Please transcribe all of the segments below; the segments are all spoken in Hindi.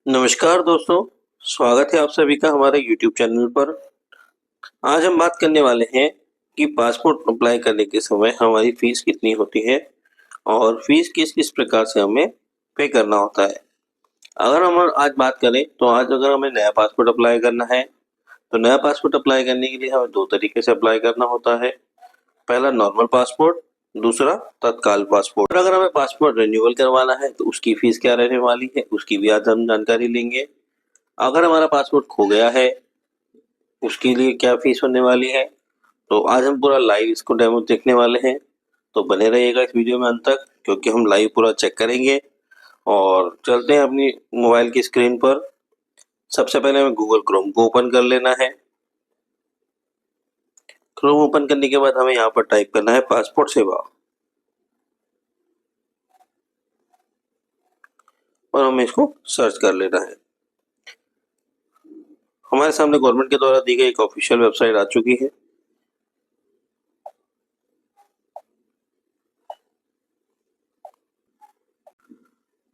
नमस्कार दोस्तों, स्वागत है आप सभी का हमारे YouTube चैनल पर। आज हम बात करने वाले हैं कि पासपोर्ट अप्लाई करने के समय हमारी फीस कितनी होती है और फीस किस-किस प्रकार से हमें पे करना होता है। अगर हम आज बात करें तो आज अगर हमें नया पासपोर्ट अप्लाई करना है, तो नया पासपोर्ट अप्लाई करने के लिए हमें 2 तरीके से अप्लाई करना होता है। पहला नॉर्मल पासपोर्ट, दूसरा तत्काल पासपोर्ट। और अगर हमें पासपोर्ट रिन्यूअल करवाना है तो उसकी फीस क्या रहने वाली है, उसकी भी आज हम जानकारी लेंगे। अगर हमारा पासपोर्ट खो गया है, उसके लिए क्या फीस होने वाली है, तो आज हम पूरा लाइव इसको डेमो देखने वाले हैं। तो बने रहिएगा इस वीडियो में अंत तक, क्योंकि हम लाइव पूरा चेक करेंगे। और चलते हैं अपनी मोबाइल की स्क्रीन पर। सबसे पहले हमें गूगल क्रोम को ओपन कर लेना है। क्रोम ओपन करने के बाद हमें यहाँ पर टाइप करना है पासपोर्ट सेवा, और हमें इसको सर्च कर लेना है। हमारे सामने गवर्नमेंट के द्वारा दी गई एक ऑफिशियल वेबसाइट आ चुकी है।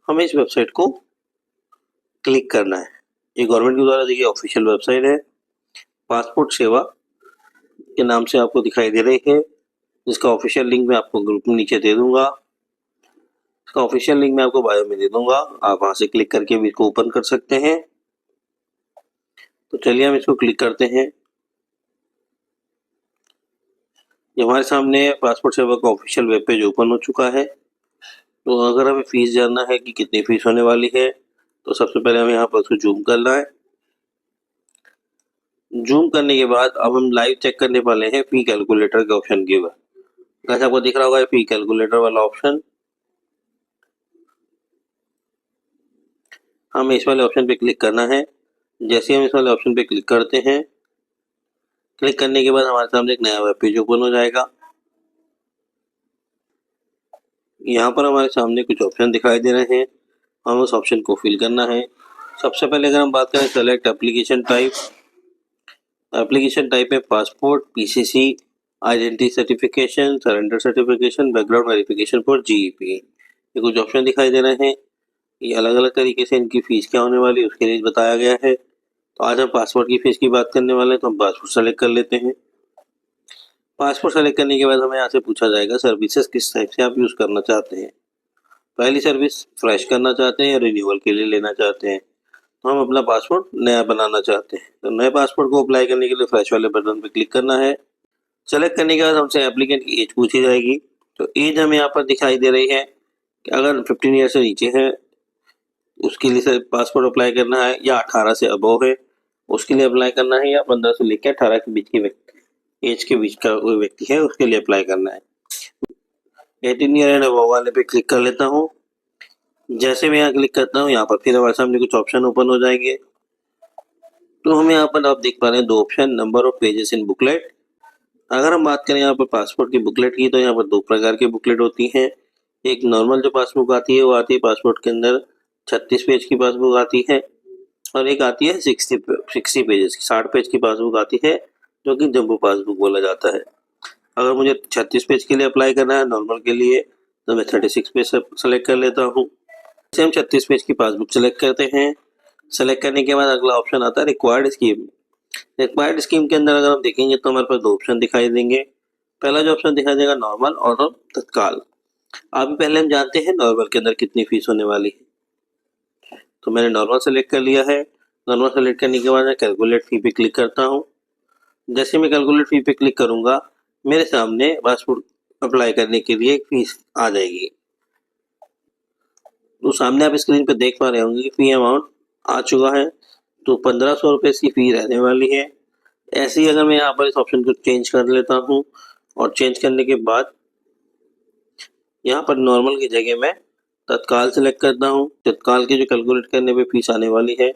हमें इस वेबसाइट को क्लिक करना है। ये गवर्नमेंट के द्वारा दी गई ऑफिशियल वेबसाइट है। पासपोर्ट सेवा के नाम से आपको दिखाई दे रही है, जिसका ऑफिशियल लिंक मैं आपको ग्रुप में नीचे दे दूंगा। इसका ऑफिशियल लिंक मैं आपको बायो में दे दूंगा, आप वहां से क्लिक करके भी इसको ओपन कर सकते हैं। तो चलिए हम इसको क्लिक करते हैं। ये हमारे सामने पासपोर्ट सेवा का ऑफिशियल वेब पेज ओपन हो चुका है। तो अगर हमें फीस जानना है कि कितनी फीस होने वाली है, तो सबसे पहले हमें यहाँ पर उसको जूम करना है। जूम करने के बाद अब हम लाइव चेक करने वाले हैं फी कैलकुलेटर के ऑप्शन के बाद। जैसे आपको दिख रहा होगा फी कैलकुलेटर वाला ऑप्शन, हमें इस वाले ऑप्शन पे क्लिक करना है। जैसे हम इस वाले ऑप्शन पे क्लिक करते हैं, क्लिक करने के बाद हमारे सामने एक नया वेब पेज ओपन हो जाएगा। यहाँ पर हमारे सामने कुछ ऑप्शन दिखाई दे रहे हैं, हमें उस ऑप्शन को फिल करना है। सबसे पहले अगर हम बात करें select application type, application type में passport, PCC, identity certification, surrender certification, background verification for GEP. ये कुछ ऑप्शन दिखाई दे रहे हैं। ये अलग अलग तरीके से इनकी फीस क्या होने वाली है उसके लिए बताया गया है। तो आज हम पासपोर्ट की फीस की बात करने वाले हैं, तो हम पासपोर्ट सेलेक्ट कर लेते हैं। पासपोर्ट सेलेक्ट करने के बाद हमें यहाँ से पूछा जाएगा सर्विसेज किस टाइप से आप यूज़ करना चाहते हैं। पहली सर्विस फ्रेश करना चाहते हैं या रिन्यूअल के लिए लेना चाहते हैं। तो हम अपना पासपोर्ट नया बनाना चाहते हैं, तो नए पासपोर्ट को अप्लाई करने के लिए फ्रेश वाले बटन पर क्लिक करना है। सेलेक्ट करने के बाद हमसे एप्लीकेंट की एज पूछी जाएगी। तो एज हमें यहाँ पर दिखाई दे रही है कि अगर 15 ईयर से नीचे है उसके लिए पासपोर्ट अप्लाई करना है, या 18 से अबव है उसके लिए अप्लाई करना है, या 15 से लेकर 18 के बीच की व्यक्ति एज के बीच का कोई व्यक्ति है उसके लिए अप्लाई करना है। 18 ईयर एंड अबव वाले पे क्लिक कर लेता हूँ। जैसे मैं यहाँ क्लिक करता हूँ, यहाँ पर फिर हमारे सामने कुछ ऑप्शन ओपन हो जाएंगे। तो हमें यहाँ पर आप देख पा रहे हैं 2 option, number of pages in booklet. अगर हम बात करें यहाँ पर पासपोर्ट की बुकलेट की, तो यहाँ पर 2 प्रकार की बुकलेट होती हैं। एक नॉर्मल जो पासबुक आती है वो आती है पासपोर्ट के अंदर 36 पेज की पासबुक आती है, और एक आती है 60 पेजेस की 60 पेज की पासबुक आती है, जो कि जम्बो पासबुक बोला जाता है। अगर मुझे 36 पेज के लिए अप्लाई करना है नॉर्मल के लिए, तो मैं 36 पेज से सेलेक्ट कर लेता हूँ। जैसे हम 36 पेज की पासबुक सेलेक्ट करते हैं, सेलेक्ट करने के बाद अगला ऑप्शन आता है रिक्वायर्ड स्कीम। रिक्वायर्ड स्कीम के अंदर अगर हम देखेंगे तो हमारे पास 2 ऑप्शन दिखाई देंगे। पहला जो ऑप्शन दिखाई देगा नॉर्मल और तत्काल। अभी पहले हम जानते हैं नॉर्मल के अंदर कितनी फीस होने वाली है, तो मैंने नॉर्मल सेलेक्ट कर लिया है। नॉर्मल सेलेक्ट करने के बाद मैं कैलकुलेट फी पे क्लिक करता हूँ। जैसे मैं कैलकुलेट फी पे क्लिक करूंगा, मेरे सामने पासपोर्ट अप्लाई करने के लिए एक फीस आ जाएगी। तो सामने आप स्क्रीन पे देख पा रहे होंगे कि फी अमाउंट आ चुका है। तो 1500 रुपये इसकी फी रहने वाली है। ऐसे ही अगर मैं यहाँ पर इस ऑप्शन को चेंज कर लेता हूँ, और चेंज करने के बाद यहाँ पर नॉर्मल की जगह मैं तत्काल सेलेक्ट करता हूँ। तत्काल की जो कैलकुलेट करने पे फीस आने वाली है,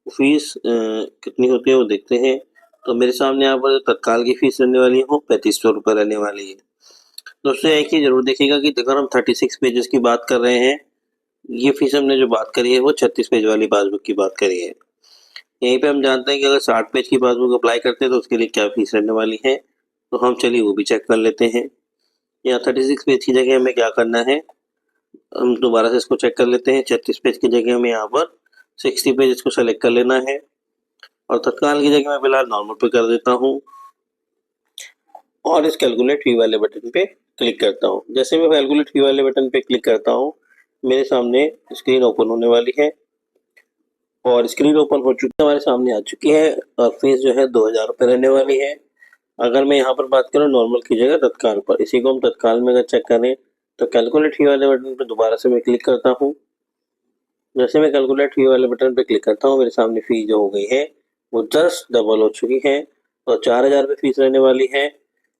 फीस कितनी होती है वो देखते हैं। तो मेरे सामने यहाँ पर तत्काल की फीस रहने वाली है वो 3500 रुपये रहने वाली है। दोस्तों एक चीज़ जरूर देखिएगा कि अगर हम 36 पेजेस की बात कर रहे हैं, ये फीस हमने जो बात करी है वो 36 पेज वाली पासबुक की बात करी है। यहीं पे हम जानते हैं कि अगर 60 पेज की पासबुक अप्लाई करते हैं तो उसके लिए क्या फीस रहने वाली है। तो हम चलिए वो भी चेक कर लेते हैं। यहाँ 36 पेज की जगह हमें क्या करना है, हम दोबारा से इसको चेक कर लेते हैं। 36 पेज की जगह हमें यहाँ पर 60 पेजेस को सेलेक्ट कर लेना है और तत्काल की जगह मैं फिलहाल नॉर्मल पे कर देता हूँ और इस कैलकुलेट फी वाले बटन पे क्लिक करता हूँ। जैसे मैं कैलकुलेट फी वाले बटन पे क्लिक करता हूँ मेरे सामने स्क्रीन ओपन होने वाली है और स्क्रीन ओपन हो चुकी है, हमारे सामने आ चुकी है और फीस जो है 2000 रुपये रहने वाली है। अगर मैं यहाँ पर बात करूँ नॉर्मल की जगह तत्काल पर, इसी को हम तत्काल में अगर चेक करें तो कैलकुलेट फी वाले बटन पर दोबारा से मैं क्लिक करता हूँ। जैसे मैं कैलकुलेट फी वाले बटन पर क्लिक करता हूँ मेरे सामने फी जो हो गई है वो जस्ट डबल हो चुकी है तो 4000 रुपये फीस रहने वाली है।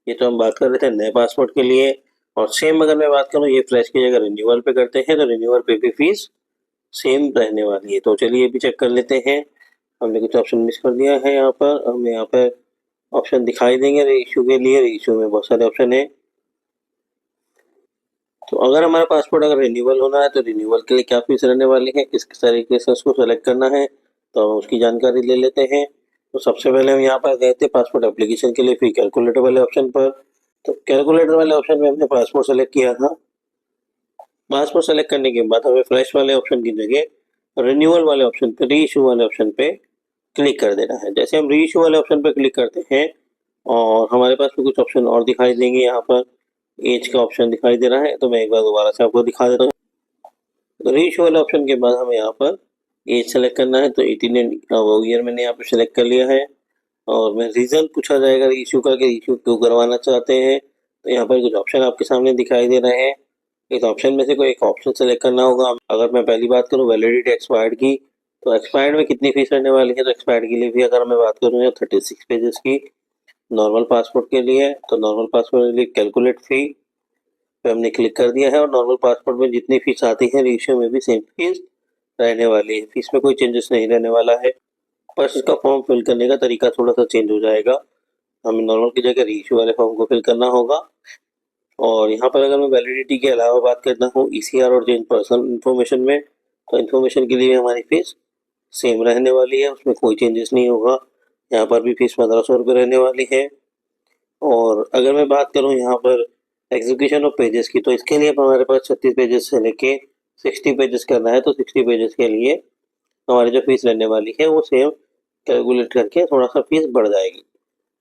ये तो हम बात कर रहे थे नए पासपोर्ट के लिए। और सेम अगर मैं बात करूँ ये फ्रेश की जगह रिन्यूअल पे करते हैं तो रिन्यूअल पे भी फीस सेम रहने वाली है। तो चलिए ये भी चेक कर लेते हैं। हमने कुछ ऑप्शन मिस कर दिया है, यहाँ पर हमें यहाँ पर ऑप्शन दिखाई देंगे रीइश्यू के लिए। रीइश्यू में बहुत सारे ऑप्शन है। तो अगर हमारा पासपोर्ट अगर रिन्यूअल होना है तो रिन्यूअल के लिए क्या फीस रहने वाली है, किस तरीके से उसको सेलेक्ट करना है, तो हम उसकी जानकारी ले लेते हैं। तो सबसे पहले हम यहाँ पर गए थे पासपोर्ट एप्लीकेशन के लिए फी कैलकुलेटर वाले ऑप्शन पर। तो कैलकुलेटर वाले ऑप्शन में हमने पासपोर्ट सेलेक्ट किया था। पासपोर्ट सेलेक्ट करने के बाद हमें फ्रेश वाले ऑप्शन की जगह रिन्यूअल वाले ऑप्शन पे, रीइश्यू वाले ऑप्शन पे क्लिक कर देना है। जैसे हम रीइश्यू वाले ऑप्शन पे क्लिक करते हैं और हमारे पास में कुछ ऑप्शन और दिखाई देंगे। यहाँ पर एज का ऑप्शन दिखाई दे रहा है तो मैं एक बार दोबारा से आपको दिखा देता हूँ। तो रीइश्यू वाले ऑप्शन के बाद हमें यहाँ पर एज सेलेक्ट करना है तो 18 ईयर मैंने यहाँ पर सिलेक्ट कर लिया है और मैं रीज़न पूछा जाएगा रीइश्यू का कि रीइश्यू क्यों करवाना चाहते हैं। तो यहाँ पर कुछ ऑप्शन आपके सामने दिखाई दे रहे हैं। इस ऑप्शन में से कोई एक ऑप्शन सेलेक्ट करना होगा। अगर मैं पहली बात करूँ वैलिडिटी एक्सपायर्ड की, तो एक्सपायर्ड में कितनी फीस रहने वाली है, तो एक्सपायर्ड के लिए भी अगर मैं बात करूँ 36 पेजेस की नॉर्मल पासपोर्ट के लिए, तो नॉर्मल पासपोर्ट के लिए कैलकुलेट फी पे हमने क्लिक कर दिया है और नॉर्मल पासपोर्ट में जितनी फीस आती है रीइश्यू में भी सेम फीस रहने वाली है। फीस में कोई चेंजेस नहीं रहने वाला है, बस इसका फॉर्म फिल करने का तरीका थोड़ा सा चेंज हो जाएगा। हमें नॉर्मल की जगह रीइश्यू वाले फॉर्म को फिल करना होगा। और यहाँ पर अगर मैं वैलिडिटी के अलावा बात करता हूँ ईसीआर और चेंज पर्सनल इन्फॉर्मेशन में, तो इन्फॉर्मेशन के लिए हमारी फीस सेम रहने वाली है, उसमें कोई चेंजेस नहीं होगा। यहाँ पर भी फीस 1500 रुपये रहने वाली है। और अगर मैं बात करूँ यहाँ पर एग्जीक्यूशन ऑफ पेजेस की, तो इसके लिए हमारे पास 36 पेजेस से लेके 60 पेजेस करना है। तो 60 पेजेस के लिए हमारी जो फीस रहने वाली है वो सेम कैलकुलेट करके थोड़ा सा फीस बढ़ जाएगी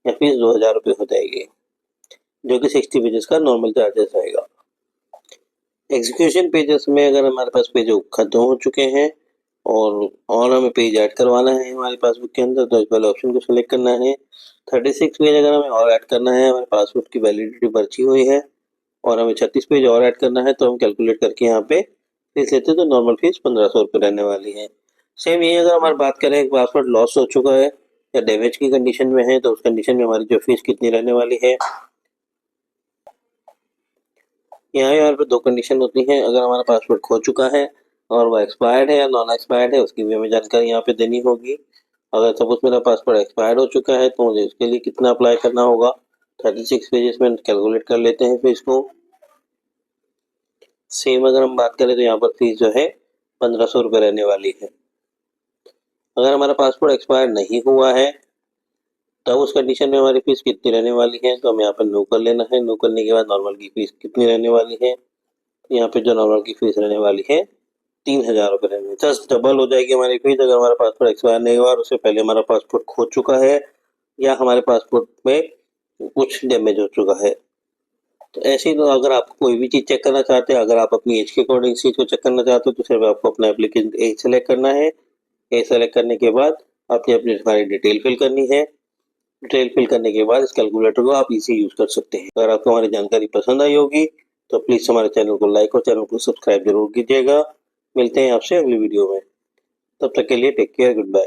या फीस 2000 रुपये हो जाएगी, जो कि 60 पेजेस का नॉर्मल चार्जेस आएगा। एग्जीक्यूशन पेजेस में अगर हमारे पास पेज खत्म हो चुके हैं और हमें पेज ऐड करवाना है हमारे पासबुक के अंदर, तो इस वाले ऑप्शन को सिलेक्ट करना है। 36 पेज अगर हमें और ऐड करना है, हमारे पासपोर्ट की वैलिडिटी बची हुई है और हमें 36 पेज और ऐड करना है, तो हम कैलकुलेट करके यहाँ पे फीस लेते हैं तो नॉर्मल फीस 1500 रुपये रहने वाली है। सेम ये अगर हमारी बात करें पासपोर्ट लॉस हो चुका है या डैमेज की कंडीशन में है, तो उस कंडीशन में हमारी जो फीस कितनी रहने वाली है। यहाँ पर दो कंडीशन होती हैं। अगर हमारा पासपोर्ट खो चुका है और वो एक्सपायर्ड है या नॉन एक्सपायर्ड है, उसकी भी हमें जानकारी यहाँ पे देनी होगी। अगर सपोज मेरा पासपोर्ट एक्सपायर्ड हो चुका है तो मुझे उसके लिए कितना अप्लाई करना होगा, 36 पेजेस में कैलकुलेट कर लेते हैं फीस को। सेम अगर हम बात करें तो यहाँ पर फीस जो है 1500 रुपये रहने वाली है। अगर हमारा पासपोर्ट एक्सपायर नहीं हुआ है तब उस कंडीशन में हमारी फीस कितनी रहने वाली है, तो हमें यहाँ पर नो कर लेना है। नो करने के बाद नॉर्मल की फीस कितनी रहने वाली है, यहाँ पे जो नॉर्मल की फीस रहने वाली है 3000 रुपये रहने, जस्ट डबल हो जाएगी हमारी फीस अगर हमारा पासपोर्ट एक्सपायर नहीं हुआ और उससे पहले हमारा पासपोर्ट खो चुका है या हमारे पासपोर्ट में कुछ डैमेज हो चुका है। तो ऐसे ही तो अगर आप कोई भी चीज़ चेक करना चाहते हैं, अगर आप अपनी एज के अकॉर्डिंग चीज़ को चेक करना चाहते हो तो सिर्फ आपको अपना एप्लीकेशन एज सेलेक्ट करना है। एज सेलेक्ट करने के बाद आपने अपनी सारी डिटेल फिल करनी है। डिटेल फिल करने के बाद इस कैलकुलेटर को आप इजी यूज़ कर सकते हैं। अगर आपको हमारी जानकारी पसंद आई होगी तो प्लीज़ हमारे चैनल को लाइक और चैनल को सब्सक्राइब जरूर कीजिएगा। मिलते हैं आपसे अगली वीडियो में, तब तक के लिए टेक केयर, गुड बाय।